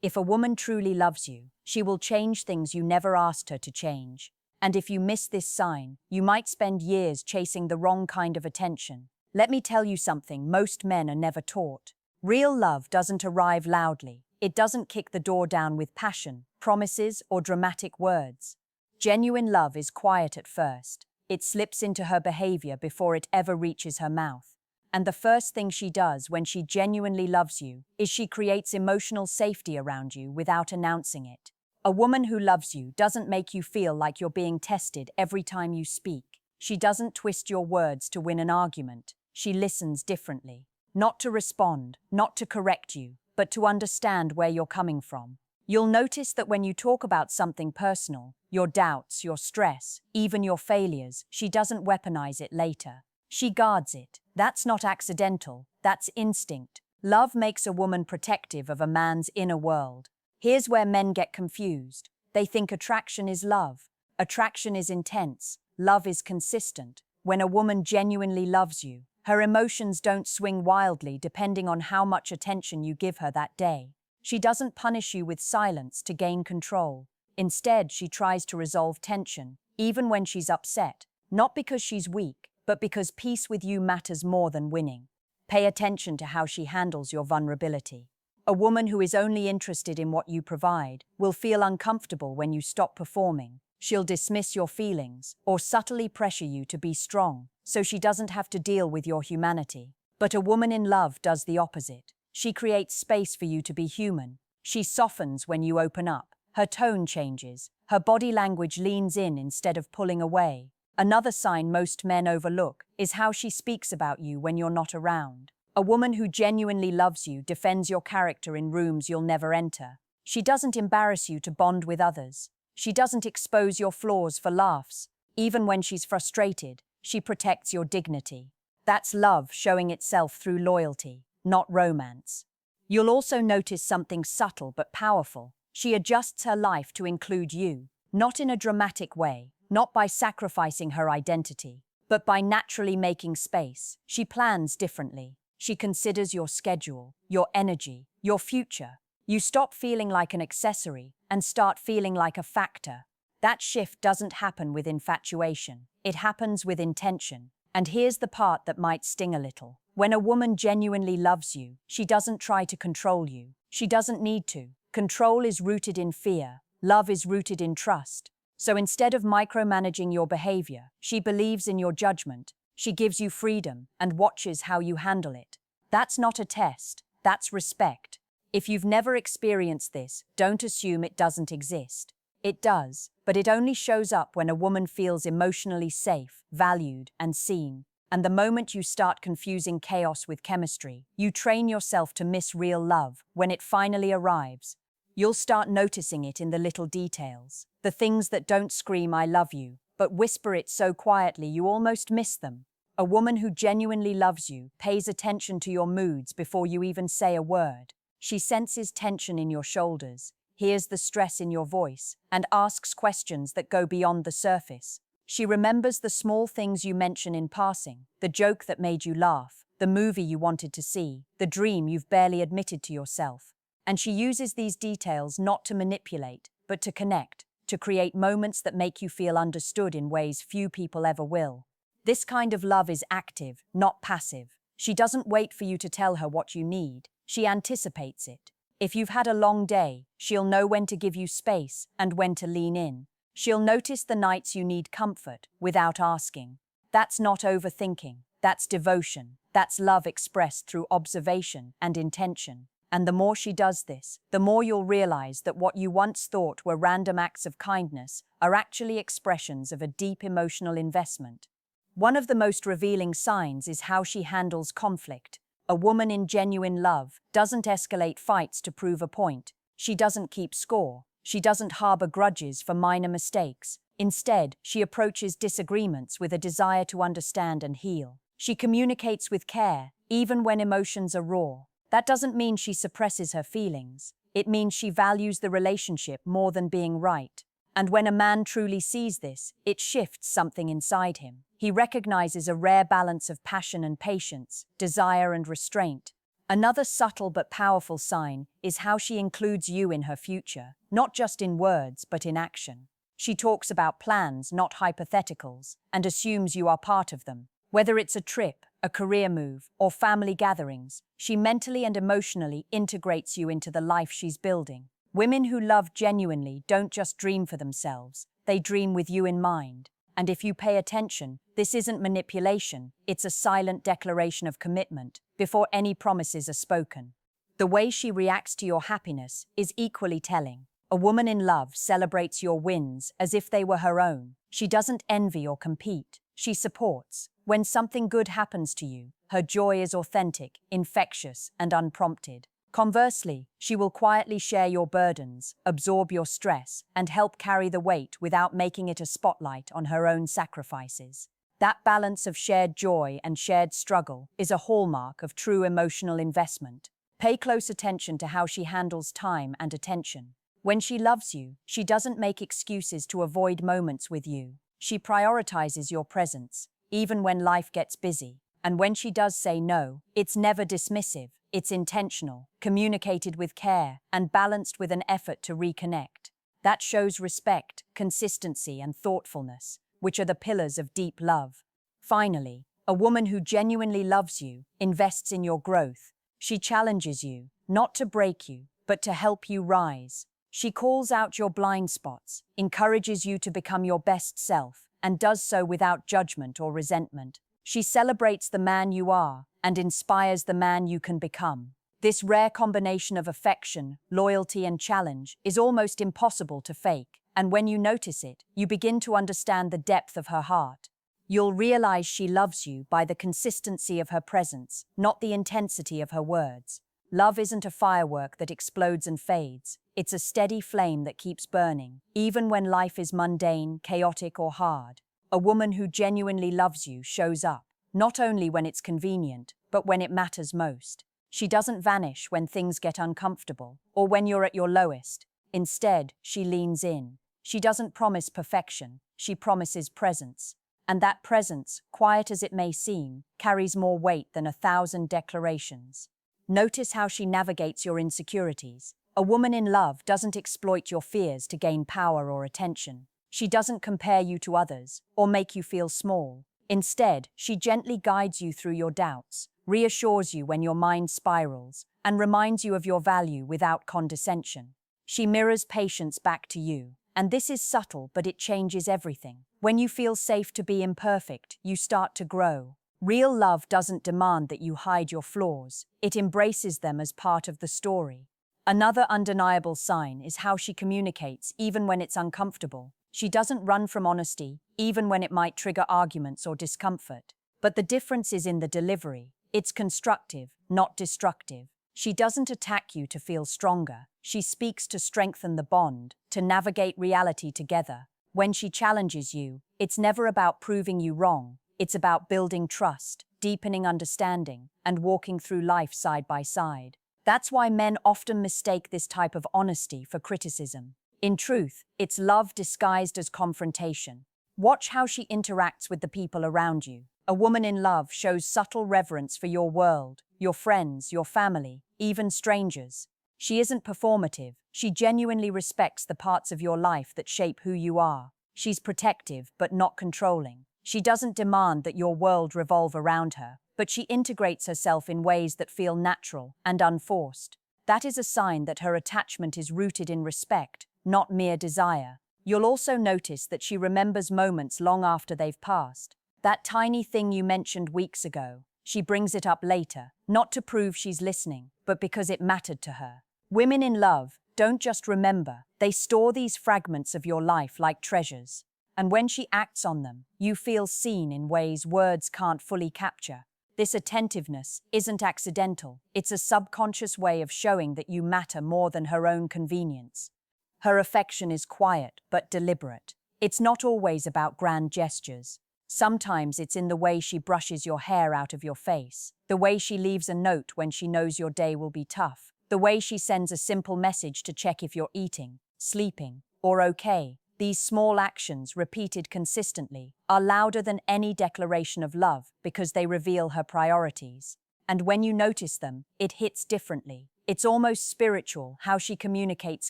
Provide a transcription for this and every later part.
If a woman truly loves you, she will change things you never asked her to change. And if you miss this sign, you might spend years chasing the wrong kind of attention. Let me tell you something most men are never taught. Real love doesn't arrive loudly. It doesn't kick the door down with passion, promises, or dramatic words. Genuine love is quiet at first. It slips into her behavior before it ever reaches her mouth. And the first thing she does when she genuinely loves you is she creates emotional safety around you without announcing it. A woman who loves you doesn't make you feel like you're being tested every time you speak. She doesn't twist your words to win an argument. She listens differently. Not to respond, not to correct you, but to understand where you're coming from. You'll notice that when you talk about something personal, your doubts, your stress, even your failures, she doesn't weaponize it later. She guards it. That's not accidental, that's instinct. Love makes a woman protective of a man's inner world. Here's where men get confused. They think attraction is love. Attraction is intense. Love is consistent. When a woman genuinely loves you, her emotions don't swing wildly depending on how much attention you give her that day. She doesn't punish you with silence to gain control. Instead, she tries to resolve tension, even when she's upset, not because she's weak, but because peace with you matters more than winning. Pay attention to how she handles your vulnerability. A woman who is only interested in what you provide will feel uncomfortable when you stop performing. She'll dismiss your feelings or subtly pressure you to be strong, so she doesn't have to deal with your humanity. But a woman in love does the opposite. She creates space for you to be human. She softens when you open up. Her tone changes. Her body language leans in instead of pulling away. Another sign most men overlook is how she speaks about you when you're not around. A woman who genuinely loves you defends your character in rooms you'll never enter. She doesn't embarrass you to bond with others. She doesn't expose your flaws for laughs. Even when she's frustrated, she protects your dignity. That's love showing itself through loyalty, not romance. You'll also notice something subtle but powerful. She adjusts her life to include you, not in a dramatic way, not by sacrificing her identity, but by naturally making space. She plans differently. She considers your schedule, your energy, your future. You stop feeling like an accessory and start feeling like a factor. That shift doesn't happen with infatuation. It happens with intention. And here's the part that might sting a little. When a woman genuinely loves you, she doesn't try to control you. She doesn't need to. Control is rooted in fear. Love is rooted in trust. So instead of micromanaging your behavior, she believes in your judgment. She gives you freedom and watches how you handle it. That's not a test. That's respect. If you've never experienced this, don't assume it doesn't exist. It does, but it only shows up when a woman feels emotionally safe, valued, and seen. And the moment you start confusing chaos with chemistry, you train yourself to miss real love when it finally arrives. You'll start noticing it in the little details, the things that don't scream "I love you," but whisper it so quietly you almost miss them. A woman who genuinely loves you pays attention to your moods before you even say a word. She senses tension in your shoulders, hears the stress in your voice, and asks questions that go beyond the surface. She remembers the small things you mention in passing, the joke that made you laugh, the movie you wanted to see, the dream you've barely admitted to yourself. And she uses these details not to manipulate, but to connect, to create moments that make you feel understood in ways few people ever will. This kind of love is active, not passive. She doesn't wait for you to tell her what you need. She anticipates it. If you've had a long day, she'll know when to give you space and when to lean in. She'll notice the nights you need comfort without asking. That's not overthinking. That's devotion. That's love expressed through observation and intention. And the more she does this, the more you'll realize that what you once thought were random acts of kindness are actually expressions of a deep emotional investment. One of the most revealing signs is how she handles conflict. A woman in genuine love doesn't escalate fights to prove a point. She doesn't keep score. She doesn't harbor grudges for minor mistakes. Instead, she approaches disagreements with a desire to understand and heal. She communicates with care, even when emotions are raw. That doesn't mean she suppresses her feelings. It means she values the relationship more than being right. And when a man truly sees this, it shifts something inside him. He recognizes a rare balance of passion and patience, desire and restraint. Another subtle but powerful sign is how she includes you in her future, not just in words, but in action. She talks about plans, not hypotheticals, and assumes you are part of them. Whether it's a trip, a career move, or family gatherings, she mentally and emotionally integrates you into the life she's building. Women who love genuinely don't just dream for themselves, they dream with you in mind. And if you pay attention, this isn't manipulation, it's a silent declaration of commitment before any promises are spoken. The way she reacts to your happiness is equally telling. A woman in love celebrates your wins as if they were her own. She doesn't envy or compete. She supports. When something good happens to you, her joy is authentic, infectious, and unprompted. Conversely, she will quietly share your burdens, absorb your stress, and help carry the weight without making it a spotlight on her own sacrifices. That balance of shared joy and shared struggle is a hallmark of true emotional investment. Pay close attention to how she handles time and attention. When she loves you, she doesn't make excuses to avoid moments with you. She prioritizes your presence, even when life gets busy. And when she does say no, it's never dismissive, it's intentional, communicated with care, and balanced with an effort to reconnect. That shows respect, consistency, and thoughtfulness, which are the pillars of deep love. Finally, a woman who genuinely loves you invests in your growth. She challenges you, not to break you, but to help you rise. She calls out your blind spots, encourages you to become your best self, and does so without judgment or resentment. She celebrates the man you are and inspires the man you can become. This rare combination of affection, loyalty, and challenge is almost impossible to fake, and when you notice it, you begin to understand the depth of her heart. You'll realize she loves you by the consistency of her presence, not the intensity of her words. Love isn't a firework that explodes and fades. It's a steady flame that keeps burning, even when life is mundane, chaotic, or hard. A woman who genuinely loves you shows up, not only when it's convenient, but when it matters most. She doesn't vanish when things get uncomfortable, or when you're at your lowest. Instead, she leans in. She doesn't promise perfection, she promises presence. And that presence, quiet as it may seem, carries more weight than 1,000 declarations. Notice how she navigates your insecurities. A woman in love doesn't exploit your fears to gain power or attention. She doesn't compare you to others or make you feel small. Instead, she gently guides you through your doubts, reassures you when your mind spirals, and reminds you of your value without condescension. She mirrors patience back to you, and this is subtle, but it changes everything. When you feel safe to be imperfect, you start to grow. Real love doesn't demand that you hide your flaws, it embraces them as part of the story. Another undeniable sign is how she communicates, even when it's uncomfortable. She doesn't run from honesty, even when it might trigger arguments or discomfort. But the difference is in the delivery. It's constructive, not destructive. She doesn't attack you to feel stronger. She speaks to strengthen the bond, to navigate reality together. When she challenges you, it's never about proving you wrong. It's about building trust, deepening understanding, and walking through life side by side. That's why men often mistake this type of honesty for criticism. In truth, it's love disguised as confrontation. Watch how she interacts with the people around you. A woman in love shows subtle reverence for your world, your friends, your family, even strangers. She isn't performative. She genuinely respects the parts of your life that shape who you are. She's protective, but not controlling. She doesn't demand that your world revolve around her, but she integrates herself in ways that feel natural and unforced. That is a sign that her attachment is rooted in respect, not mere desire. You'll also notice that she remembers moments long after they've passed. That tiny thing you mentioned weeks ago, she brings it up later, not to prove she's listening, but because it mattered to her. Women in love don't just remember, they store these fragments of your life like treasures. And when she acts on them, you feel seen in ways words can't fully capture. This attentiveness isn't accidental. It's a subconscious way of showing that you matter more than her own convenience. Her affection is quiet but deliberate. It's not always about grand gestures. Sometimes it's in the way she brushes your hair out of your face, the way she leaves a note when she knows your day will be tough, the way she sends a simple message to check if you're eating, sleeping, or okay. These small actions, repeated consistently, are louder than any declaration of love because they reveal her priorities. and when you notice them, it hits differently. It's almost spiritual how she communicates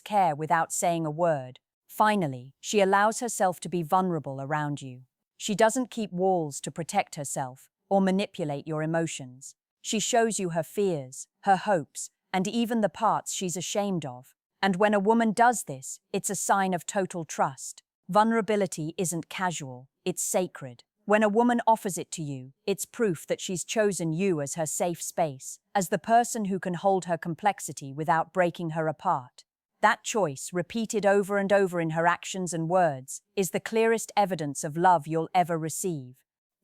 care without saying a word. Finally, she allows herself to be vulnerable around you. She doesn't keep walls to protect herself or manipulate your emotions. She shows you her fears, her hopes, and even the parts she's ashamed of. And when a woman does this, it's a sign of total trust. Vulnerability isn't casual, it's sacred. When a woman offers it to you, it's proof that she's chosen you as her safe space, as the person who can hold her complexity without breaking her apart. That choice, repeated over and over in her actions and words, is the clearest evidence of love you'll ever receive.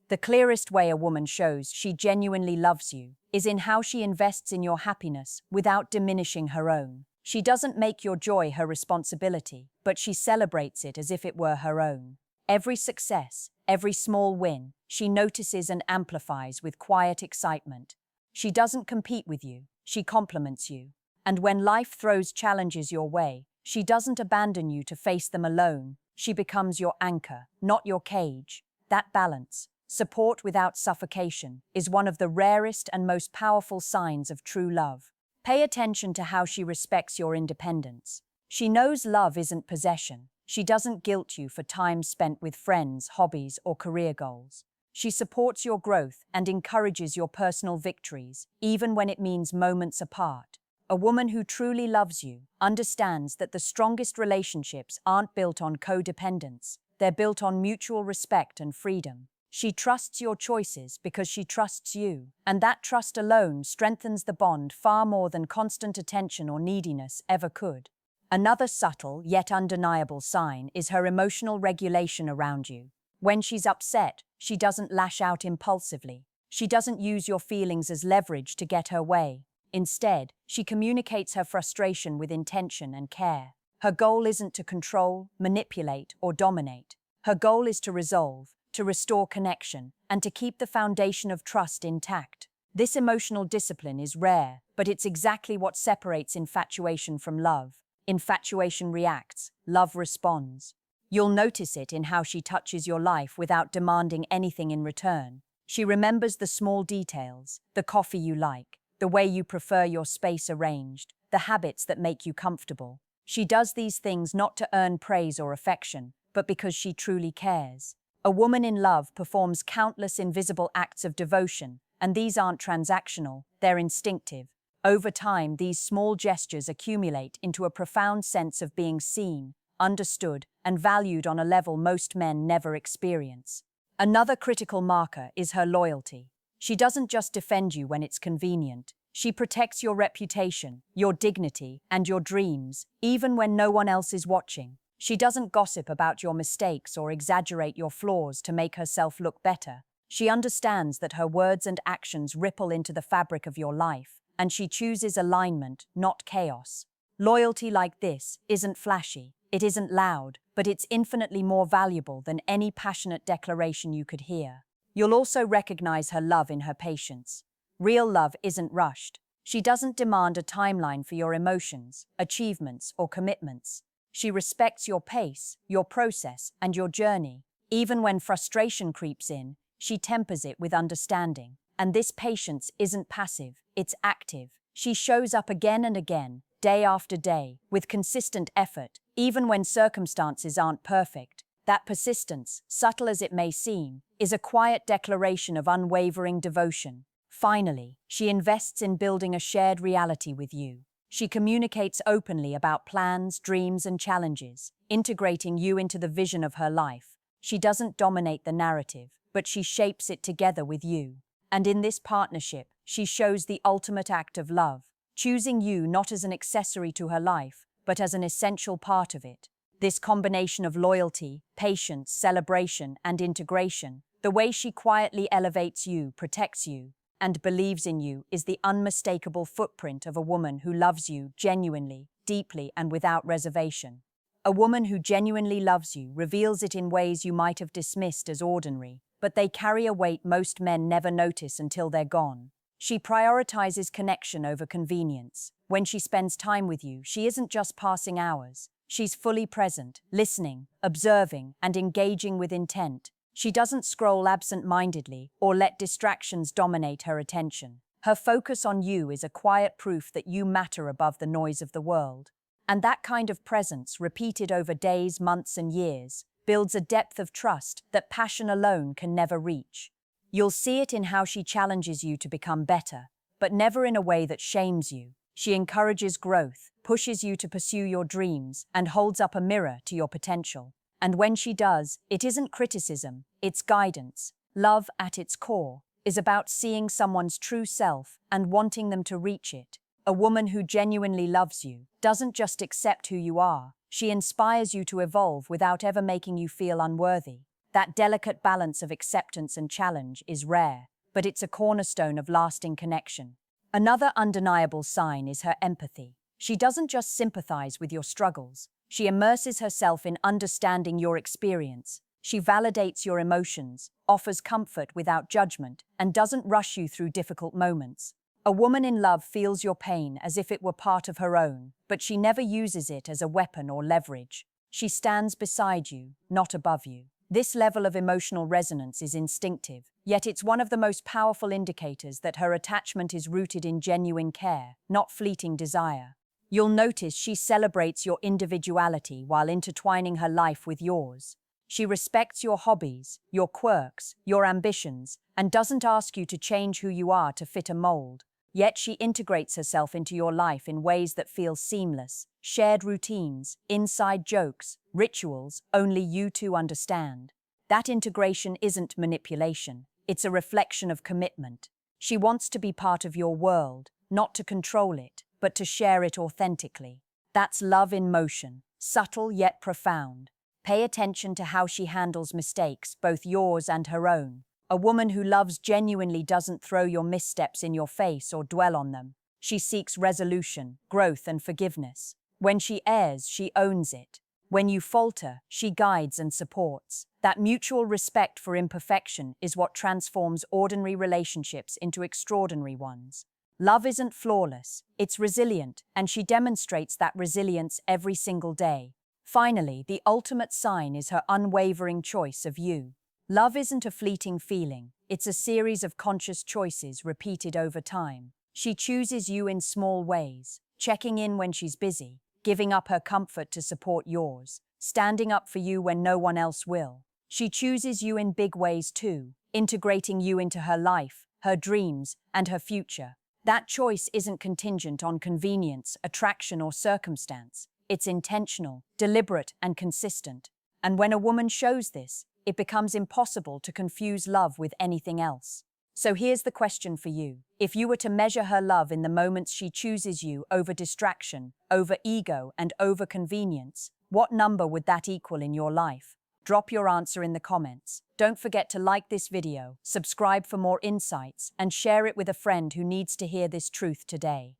The clearest way a woman shows she genuinely loves you is in how she invests in your happiness without diminishing her own. She doesn't make your joy her responsibility, but she celebrates it as if it were her own. Every success, every small win, she notices and amplifies with quiet excitement. She doesn't compete with you, she compliments you. And when life throws challenges your way, she doesn't abandon you to face them alone. She becomes your anchor, not your cage. That balance, support without suffocation, is one of the rarest and most powerful signs of true love. Pay attention to how she respects your independence. She knows love isn't possession. She doesn't guilt you for time spent with friends, hobbies, or career goals. She supports your growth and encourages your personal victories, even when it means moments apart. A woman who truly loves you understands that the strongest relationships aren't built on codependence. They're built on mutual respect and freedom. She trusts your choices because she trusts you, and that trust alone strengthens the bond far more than constant attention or neediness ever could. Another subtle yet undeniable sign is her emotional regulation around you. When she's upset, she doesn't lash out impulsively. She doesn't use your feelings as leverage to get her way. Instead, she communicates her frustration with intention and care. Her goal isn't to control, manipulate, or dominate. Her goal is to resolve, to restore connection, and to keep the foundation of trust intact. This emotional discipline is rare, but it's exactly what separates infatuation from love. Infatuation reacts, love responds. You'll notice it in how she touches your life without demanding anything in return. She remembers the small details, the coffee you like, the way you prefer your space arranged, the habits that make you comfortable. She does these things not to earn praise or affection, but because she truly cares. A woman in love performs countless invisible acts of devotion, and these aren't transactional, they're instinctive. Over time, these small gestures accumulate into a profound sense of being seen, understood, and valued on a level most men never experience. Another critical marker is her loyalty. She doesn't just defend you when it's convenient. She protects your reputation, your dignity, and your dreams, even when no one else is watching. She doesn't gossip about your mistakes or exaggerate your flaws to make herself look better. She understands that her words and actions ripple into the fabric of your life, and she chooses alignment, not chaos. Loyalty like this isn't flashy, it isn't loud, but it's infinitely more valuable than any passionate declaration you could hear. You'll also recognize her love in her patience. Real love isn't rushed. She doesn't demand a timeline for your emotions, achievements, or commitments. She respects your pace, your process, and your journey. Even when frustration creeps in, she tempers it with understanding. And this patience isn't passive, it's active. She shows up again and again, day after day, with consistent effort, even when circumstances aren't perfect. That persistence, subtle as it may seem, is a quiet declaration of unwavering devotion. Finally, she invests in building a shared reality with you. She communicates openly about plans, dreams, and challenges, integrating you into the vision of her life. She doesn't dominate the narrative, but she shapes it together with you. And in this partnership, she shows the ultimate act of love, choosing you not as an accessory to her life, but as an essential part of it. This combination of loyalty, patience, celebration, and integration, the way she quietly elevates you, protects you, and believes in you is the unmistakable footprint of a woman who loves you genuinely, deeply, and without reservation. A woman who genuinely loves you reveals it in ways you might have dismissed as ordinary, but they carry a weight most men never notice until they're gone. She prioritizes connection over convenience. When she spends time with you, she isn't just passing hours. She's fully present, listening, observing, and engaging with intent. She doesn't scroll absent-mindedly or let distractions dominate her attention. Her focus on you is a quiet proof that you matter above the noise of the world. And that kind of presence, repeated over days, months, and years, builds a depth of trust that passion alone can never reach. You'll see it in how she challenges you to become better, but never in a way that shames you. She encourages growth, pushes you to pursue your dreams, and holds up a mirror to your potential. And when she does, it isn't criticism, it's guidance. Love, at its core, is about seeing someone's true self and wanting them to reach it. A woman who genuinely loves you doesn't just accept who you are, she inspires you to evolve without ever making you feel unworthy. That delicate balance of acceptance and challenge is rare, but it's a cornerstone of lasting connection. Another undeniable sign is her empathy. She doesn't just sympathize with your struggles, she immerses herself in understanding your experience. She validates your emotions, offers comfort without judgment, and doesn't rush you through difficult moments. A woman in love feels your pain as if it were part of her own, but she never uses it as a weapon or leverage. She stands beside you, not above you. This level of emotional resonance is instinctive, yet it's one of the most powerful indicators that her attachment is rooted in genuine care, not fleeting desire. You'll notice she celebrates your individuality while intertwining her life with yours. She respects your hobbies, your quirks, your ambitions, and doesn't ask you to change who you are to fit a mold. Yet she integrates herself into your life in ways that feel seamless. Shared routines, inside jokes, rituals only you two understand. That integration isn't manipulation, it's a reflection of commitment. She wants to be part of your world, not to control it, but to share it authentically. That's love in motion, subtle yet profound. Pay attention to how she handles mistakes, both yours and her own. A woman who loves genuinely doesn't throw your missteps in your face or dwell on them. She seeks resolution, growth, and forgiveness. When she errs, she owns it. When you falter, she guides and supports. That mutual respect for imperfection is what transforms ordinary relationships into extraordinary ones. Love isn't flawless, it's resilient, and she demonstrates that resilience every single day. Finally, the ultimate sign is her unwavering choice of you. Love isn't a fleeting feeling, it's a series of conscious choices repeated over time. She chooses you in small ways, checking in when she's busy, giving up her comfort to support yours, standing up for you when no one else will. She chooses you in big ways too, integrating you into her life, her dreams, and her future. That choice isn't contingent on convenience, attraction, or circumstance. It's intentional, deliberate, and consistent. And when a woman shows this, it becomes impossible to confuse love with anything else. So here's the question for you. If you were to measure her love in the moments she chooses you over distraction, over ego, and over convenience, what number would that equal in your life? Drop your answer in the comments. Don't forget to like this video, subscribe for more insights, and share it with a friend who needs to hear this truth today.